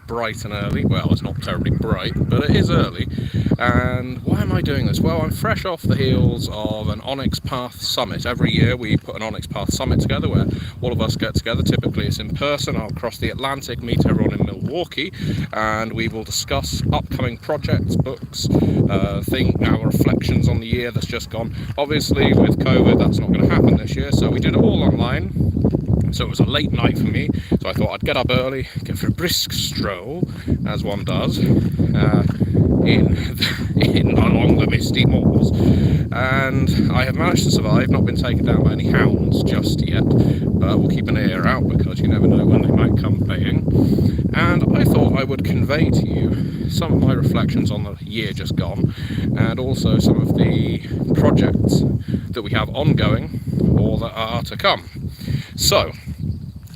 bright and early. Well, it's not terribly bright, but it is early. And why am I doing this? Well, I'm fresh off the heels of an Onyx Path Summit. Every year we put an Onyx Path Summit together where all of us get together. Typically it's in person. I'll cross the Atlantic, meet everyone in Milwaukee, and we will discuss upcoming projects, books, our reflections on the year that's just gone. Obviously with COVID that's not going to happen this year, so we did it all online. So it was a late night for me, so I thought I'd get up early, go for a brisk stroll, as one does, along the misty moors. And I have managed to survive, not been taken down by any hounds just yet, but we'll keep an ear out because you never know when they might come baying. And I thought I would convey to you some of my reflections on the year just gone, and also some of the projects that we have ongoing or that are to come. So,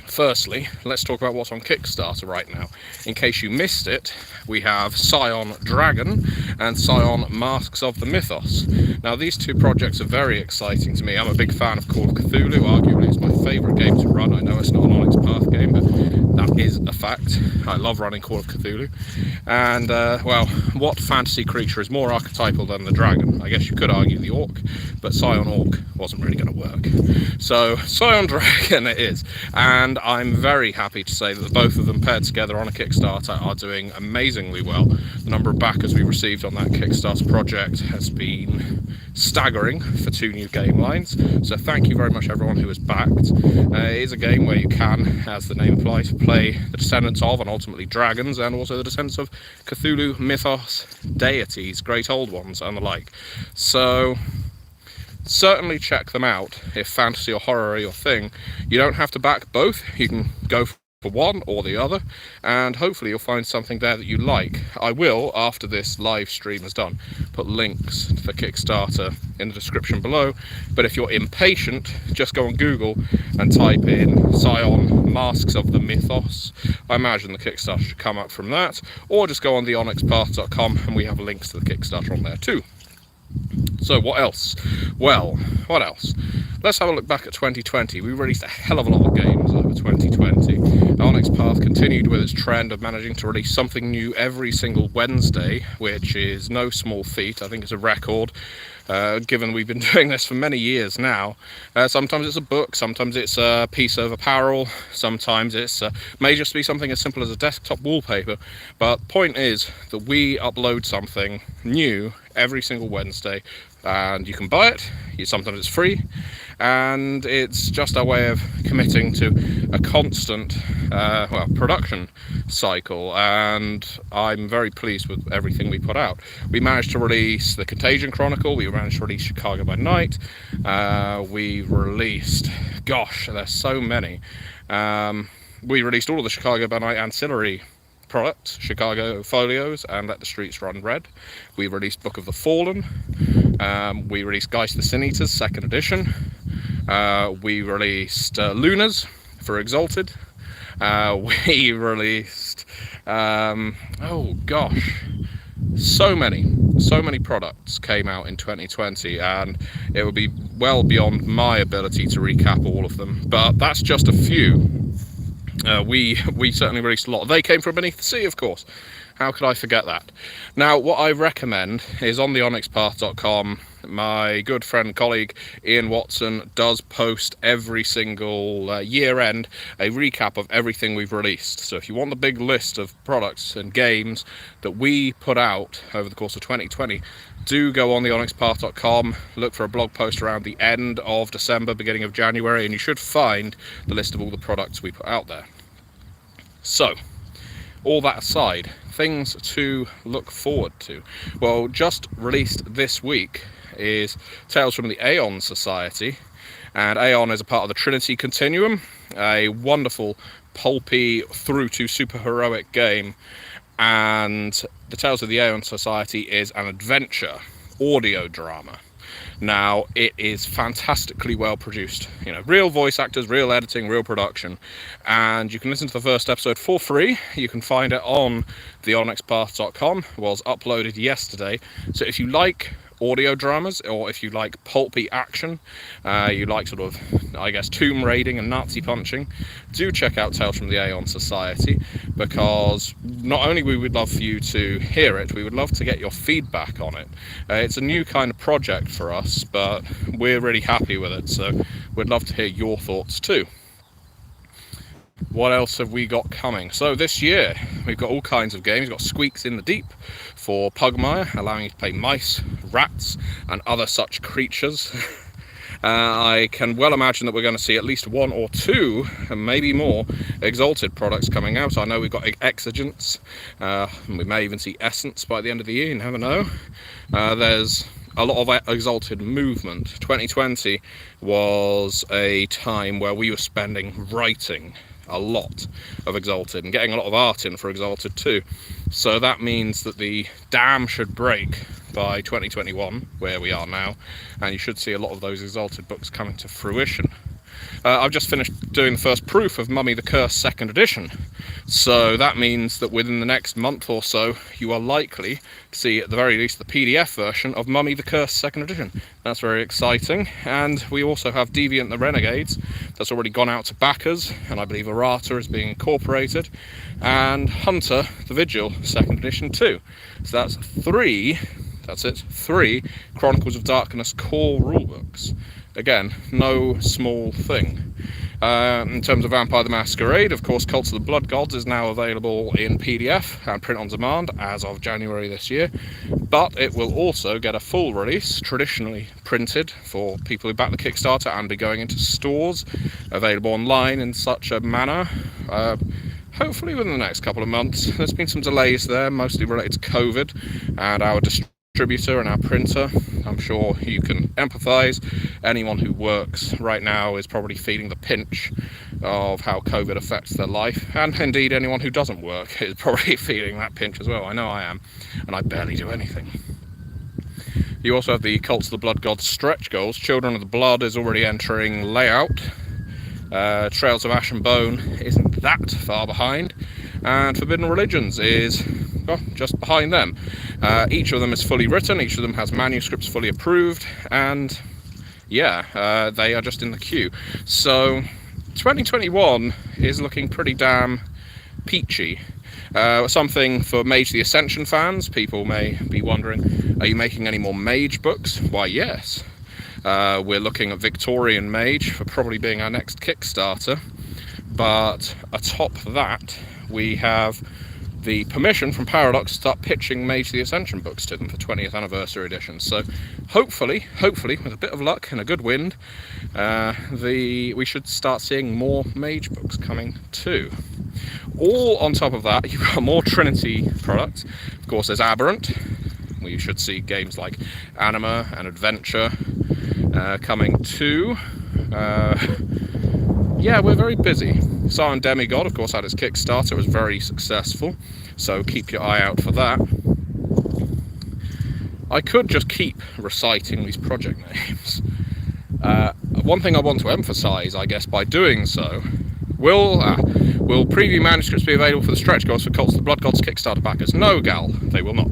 firstly, let's talk about what's on Kickstarter right now. In case you missed it, we have Scion Dragon and Scion Masks of the Mythos. Now, these two projects are very exciting to me. I'm a big fan of Call of Cthulhu. Arguably, it's my favourite game to run. I know it's not an Onyx Path game, but that is a fact. I love running Call of Cthulhu. And, well, what fantasy creature is more archetypal than the dragon? I guess you could argue the orc, but Scion Orc wasn't really going to work. So, Scion Dragon it is. And I'm very happy to say that both of them paired together on a Kickstarter are doing amazingly well. The number of backers we received on that Kickstarter project has been staggering for 2 new game lines. So thank you very much everyone who has backed. It is a game where you can, as the name implies, play the descendants of and ultimately dragons, and also the descendants of Cthulhu mythos deities, great old ones and the like. So certainly check them out if fantasy or horror are your thing. You don't have to back both, you can go for one or the other, and hopefully you'll find something there that you like. I will, after this live stream is done, put links for Kickstarter in the description below, but if you're impatient, just go on Google and type in Scion Masks of the Mythos. I imagine the Kickstarter should come up from that, or just go on the onyxpath.com and we have links to the Kickstarter on there too. So what else? Well, what else? Let's have a look back at 2020. We released a hell of a lot of games over 2020. Onyx Path continued with its trend of managing to release something new every single Wednesday, which is no small feat. I think it's a record, given we've been doing this for many years now. Sometimes it's a book, sometimes it's a piece of apparel, sometimes it's may just be something as simple as a desktop wallpaper. But point is that we upload something new every single Wednesday, and you can buy it. Sometimes it's free, and it's just our way of committing to a constant production cycle, and I'm very pleased with everything we put out. We managed to release the Contagion Chronicle, we managed to release Chicago by Night, we released, gosh, there's so many. We released all of the Chicago by Night ancillary products, Chicago Folios and Let the Streets Run Red. We released Book of the Fallen. We released Geist the Sin Eaters 2nd edition. We released Lunas for Exalted. We released oh gosh, so many products came out in 2020, and it would be well beyond my ability to recap all of them, but that's just a few. We certainly released a lot. They came from beneath the sea, of course. How could I forget that? Now, what I recommend is on the onyxpath.com, my good friend, colleague, Ian Watson, does post every single year end a recap of everything we've released. So if you want the big list of products and games that we put out over the course of 2020, do go on the onyxpath.com, look for a blog post around the end of December, beginning of January, and you should find the list of all the products we put out there. So, all that aside, things to look forward to. Well, just released this week is Tales from the Aeon Society, and Aeon is a part of the Trinity Continuum, a wonderful pulpy through to superheroic game, and the Tales of the Aeon Society is an adventure audio drama. Now, it is fantastically well produced, you know, real voice actors, real editing, real production, and you can listen to the first episode for free. You can find it on the onyxpath.com. It was uploaded yesterday, so if you like audio dramas, or if you like pulpy action, you like sort of, I guess, tomb raiding and Nazi punching, do check out Tales from the Aeon Society, because not only we would love for you to hear it, we would love to get your feedback on it. It's a new kind of project for us, but we're really happy with it, so we'd love to hear your thoughts too. What else have we got coming? So this year we've got all kinds of games. We've got Squeaks in the Deep for Pugmire, allowing you to play mice, rats and other such creatures. I can well imagine that we're going to see at least 1 or 2, and maybe more, Exalted products coming out. I know we've got Exigence, we may even see Essence by the end of the year, you never know. There's a lot of Exalted movement. 2020 was a time where we were spending writing a lot of Exalted and getting a lot of art in for Exalted too. So that means that the dam should break by 2021, where we are now, and you should see a lot of those Exalted books coming to fruition. I've just finished doing the first proof of Mummy the Curse 2nd edition, so that means that within the next month or so you are likely to see at the very least the PDF version of Mummy the Curse 2nd edition. That's very exciting. And we also have Deviant the Renegades that's already gone out to backers, and I believe Errata is being incorporated, and Hunter the Vigil 2nd edition too. So that's 3 Chronicles of Darkness core rulebooks. Again, no small thing. In terms of Vampire the Masquerade, of course, Cults of the Blood Gods is now available in PDF and print on demand as of January this year, but it will also get a full release, traditionally printed for people who back the Kickstarter, and be going into stores, available online in such a manner, hopefully within the next couple of months. There's been some delays there, mostly related to COVID and our distributor and our printer. I'm sure you can empathise. Anyone who works right now is probably feeling the pinch of how COVID affects their life, and indeed anyone who doesn't work is probably feeling that pinch as well. I know I am, and I barely do anything. You also have the Cults of the Blood Gods stretch goals. Children of the Blood is already entering layout. Trails of Ash and Bone isn't that far behind, and Forbidden Religions is just behind them. Each of them is fully written, each of them has manuscripts fully approved, and yeah, they are just in the queue. So 2021 is looking pretty damn peachy. Something for Mage the Ascension fans. People may be wondering, are you making any more Mage books? Why, yes. We're looking at Victorian Mage for probably being our next Kickstarter, but atop that we have the permission from Paradox to start pitching Mage the Ascension books to them for 20th anniversary editions. So hopefully, with a bit of luck and a good wind, we should start seeing more Mage books coming too. All on top of that, you've got more Trinity products. Of course, there's Aberrant. We should see games like Anima and Adventure coming too. Yeah, we're very busy. Siren Demigod, of course, had his Kickstarter, was very successful, so keep your eye out for that. I could just keep reciting these project names. One thing I want to emphasise, I guess, by doing so, will preview manuscripts be available for the stretch goals for Cults of the Blood Gods Kickstarter backers? No, gal, they will not.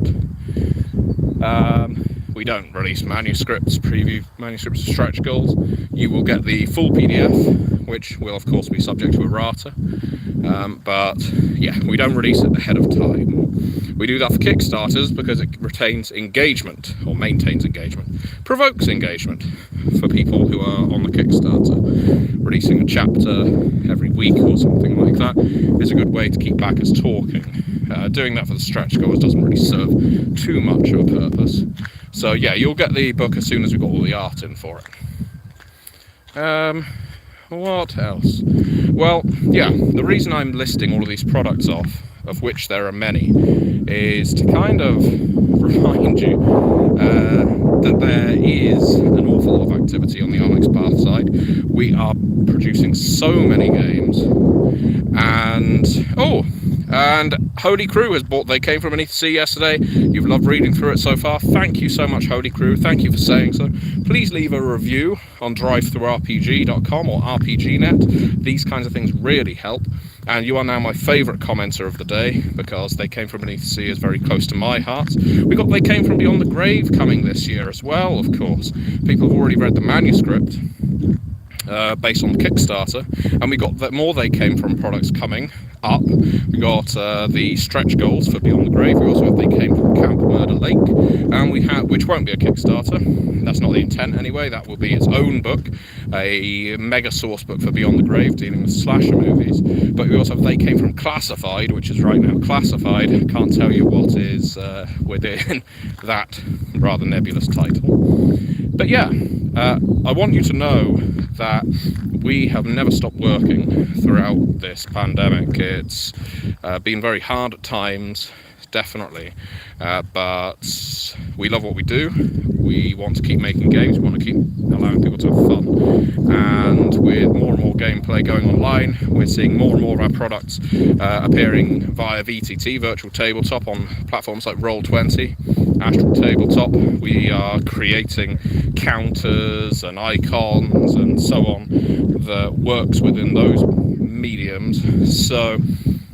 We don't release preview manuscripts of stretch goals. You will get the full PDF, which will of course be subject to errata, but yeah, we don't release it ahead of time. We do that for Kickstarters because it retains engagement, or maintains engagement, provokes engagement for people who are on the Kickstarter. Releasing a chapter every week or something like that is a good way to keep backers talking. Doing that for the stretch goals doesn't really serve too much of a purpose. So yeah, you'll get the book as soon as we've got all the art in for it. What else? Well, yeah, the reason I'm listing all of these products off, of which there are many, is to kind of remind you that there is an awful lot of activity on the Onyx Path side. We are producing so many games, and And Holy Crew has bought They Came From Beneath the Sea yesterday. You've loved reading through it so far. Thank you so much, Holy Crew. Thank you for saying so. Please leave a review on drivethroughrpg.com or RPGnet. These kinds of things really help. And you are now my favourite commenter of the day, because They Came From Beneath the Sea is very close to my heart. We got They Came From Beyond the Grave coming this year as well, of course. People have already read the manuscript. Based on the Kickstarter, and we got more They Came From products coming up. We got the stretch goals for Beyond the Grave. We also have They Came From Camp Murder Lake, and we have, which won't be a Kickstarter, that's not the intent anyway, that will be its own book, a mega source book for Beyond the Grave dealing with slasher movies. But we also have They Came From Classified, which is right now classified. Can't tell you what is within that rather nebulous title. But yeah, I want you to know that we have never stopped working throughout this pandemic. It's been very hard at times, definitely, but we love what we do. We want to keep making games, we want to keep allowing people to have fun, and with more and more gameplay going online, we're seeing more and more of our products appearing via VTT, Virtual Tabletop, on platforms like Roll20, Astral Tabletop. We are creating counters and icons and so on that works within those mediums, so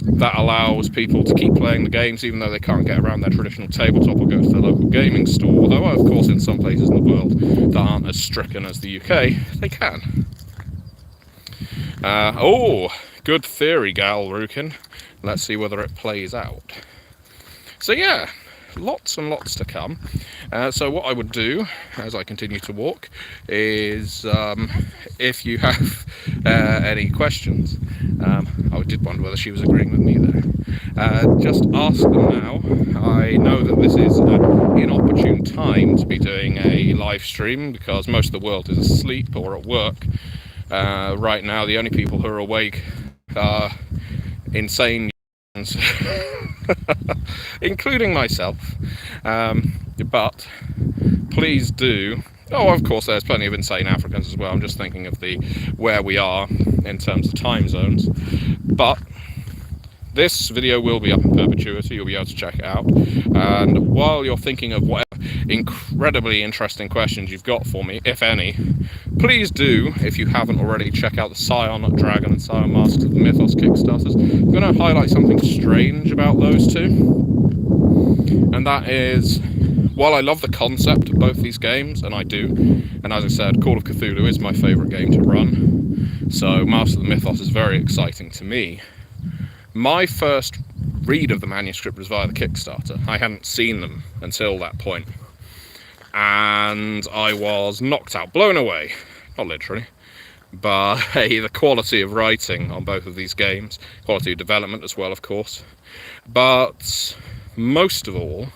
that allows people to keep playing the games even though they can't get around their traditional tabletop or go to their local gaming store, although of course in some places in the world that aren't as stricken as the UK, they can. Oh, good theory, Gal Rukin. Let's see whether it plays out. So yeah, lots and lots to come. So what I would do as I continue to walk is, if you have any questions, I did wonder whether she was agreeing with me there, just ask them now. I know that this is an inopportune time to be doing a live stream because most of the world is asleep or at work. Right now the only people who are awake are insane including myself, but please do. Oh, of course there's plenty of insane Africans as well. I'm just thinking of where we are in terms of time zones, but this video will be up in perpetuity. You'll be able to check it out, and while you're thinking of whatever incredibly interesting questions you've got for me, if any, please do, if you haven't already, check out the Scion Dragon and Scion Masters of the Mythos Kickstarters. I'm going to highlight something strange about those two, and that is, while I love the concept of both these games, and I do, and as I said, Call of Cthulhu is my favourite game to run, so Masters of the Mythos is very exciting to me. My first read of the manuscript was via the Kickstarter. I hadn't seen them until that point, and I was knocked out, blown away, not literally, by the quality of writing on both of these games, quality of development as well, of course, but most of all,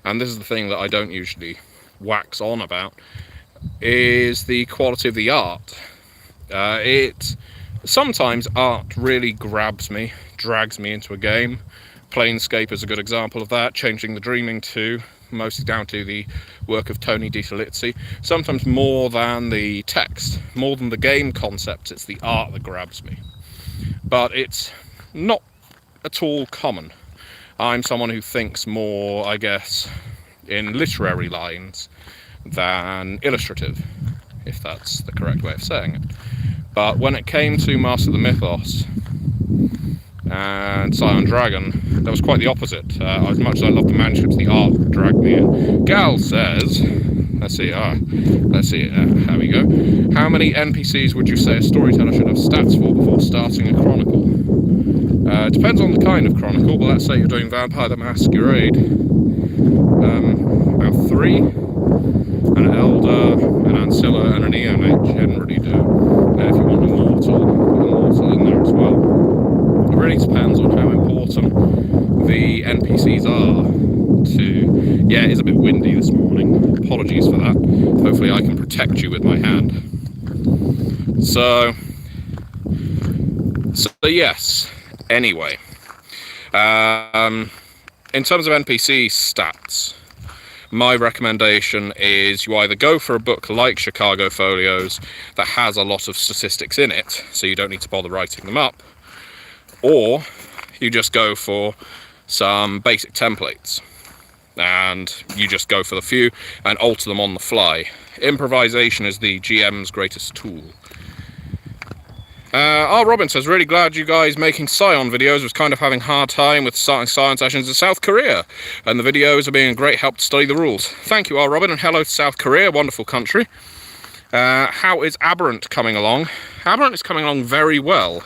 and this is the thing that I don't usually wax on about, is the quality of the art. Sometimes art really grabs me, drags me into a game. Planescape is a good example of that, Changing the Dreaming too, mostly down to the work of Tony DiTerlizzi. Sometimes more than the text, more than the game concept, it's the art that grabs me. But it's not at all common. I'm someone who thinks more, I guess, in literary lines than illustrative, if that's the correct way of saying it. But when it came to Master of the Mythos and Scion Dragon, that was quite the opposite. As much as I love the manuscripts, the art dragged me in. Gal says, let's see, here we go. How many NPCs would you say a storyteller should have stats for before starting a chronicle? It depends on the kind of chronicle, but let's say you're doing Vampire the Masquerade. About 3. An Elder, an Ancilla, and an Eon I generally do. If you want Immortal in there as well. It really depends on how important the NPCs are to... Yeah, it is a bit windy this morning. Apologies for that. Hopefully I can protect you with my hand. So yes. Anyway. In terms of NPC stats, my recommendation is you either go for a book like Chicago Folios that has a lot of statistics in it, so you don't need to bother writing them up, or you just go for some basic templates, and you just go for the few and alter them on the fly. Improvisation is the GM's greatest tool. R. Robin says, really glad you guys making Scion videos. Was kind of having a hard time with starting Scion sessions in South Korea, and the videos are being a great help to study the rules. Thank you, R. Robin, and hello to South Korea, wonderful country. How is Aberrant coming along? Aberrant is coming along very well.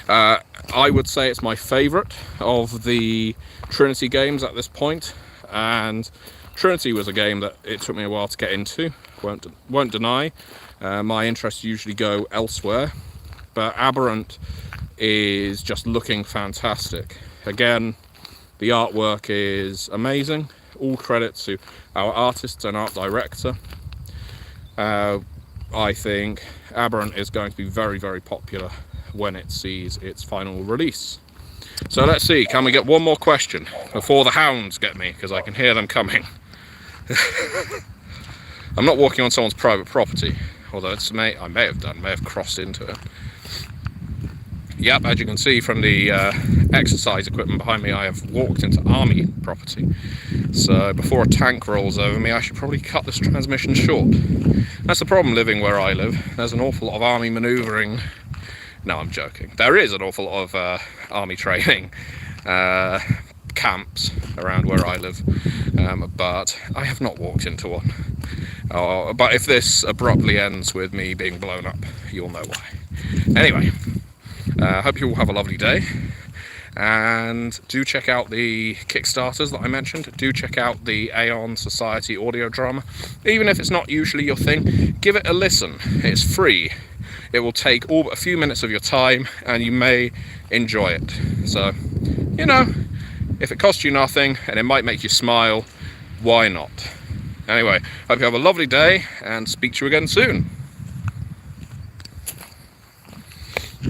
I would say it's my favourite of the Trinity games at this point, and Trinity was a game that it took me a while to get into, won't deny. My interests usually go elsewhere, but Aberrant is just looking fantastic. Again, the artwork is amazing. All credits to our artists and art director. I think Aberrant is going to be very, very popular when it sees its final release. So let's see, can we get one more question before the hounds get me, because I can hear them coming. I'm not walking on someone's private property, although I may have crossed into it. Yep, as you can see from the exercise equipment behind me, I have walked into army property. So before a tank rolls over me, I should probably cut this transmission short. That's the problem living where I live. There's an awful lot of army manoeuvring. No, I'm joking. There is an awful lot of army training camps around where I live, but I have not walked into one. But if this abruptly ends with me being blown up, you'll know why. Anyway, hope you all have a lovely day, and do check out the Kickstarters that I mentioned. Do check out the Aeon Society audio drama. Even if it's not usually your thing, give it a listen. It's free. It will take all but a few minutes of your time, and you may enjoy it. So, you know, if it costs you nothing and it might make you smile, why not? Anyway, hope you have a lovely day, and speak to you again soon.